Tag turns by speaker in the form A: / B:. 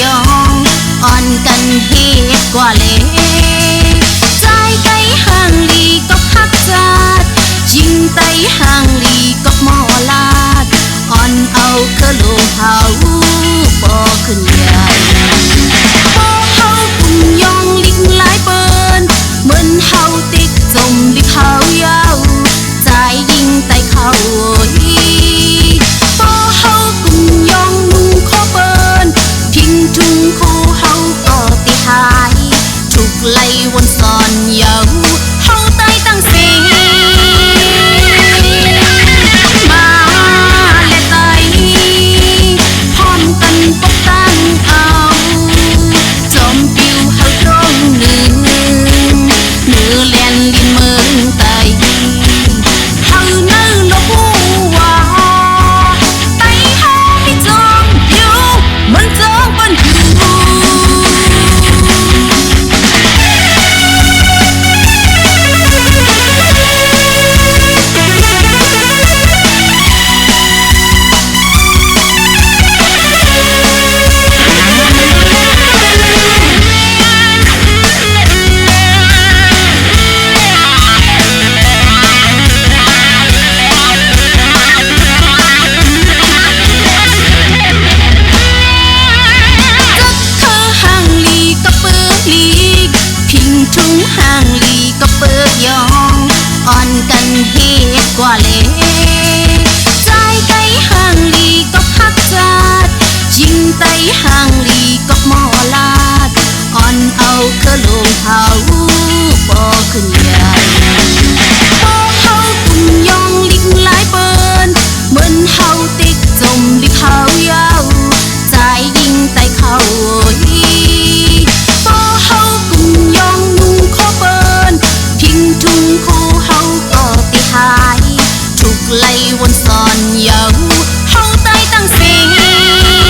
A: ยองอ่อนกันเฮ็ดกว่าเลใจไก่ห่างลีก็พักจัดยิงไตห่างลีก็หมอลาดอ่อนเอาคือลูกเฮาบ่ขึ้นใหญ่พอเฮากุ่มยองลิกหลายเปิ้นเหมือนเฮาติกจมลิกเฮายาวใจยิงไตเขาพอเฮากุ่มยองนุ่งขอเปิ้นทิ้งทุ่งคูเฮาก็ติหายถูกไล่วนสอนเยาเฮาตายตั้งสิมาและไตพร้อมกันปกตั้งเอาจอมปิวเฮาตรงหนึ่งเนื้อแลนดินเมืองไตเฮาเนื้อลกหัวไตเฮาไม่จอมปิวมันจองบนหูทุ่งห่างลีก็เปิดยองอ่อนกันเฮ็ดกว่าเลใจไก่ห่างลีก็พักจัดยิงไตห่างลีก็หมอลาดอ่อนเอาคือลูกเฮาบ่ขึ้นใหญ่พอเฮากุ่มยองลิกหลายเปิ้นเหมือนเฮาติกจมลิกเฮายาวใจยิงไตเขาพอเฮากุ่มยองนุ่งขอเปิ้นทิ้งทุ่งคูเฮาก็ติหายถูกไล่วนสอนเยาเฮาตายตั้งสิ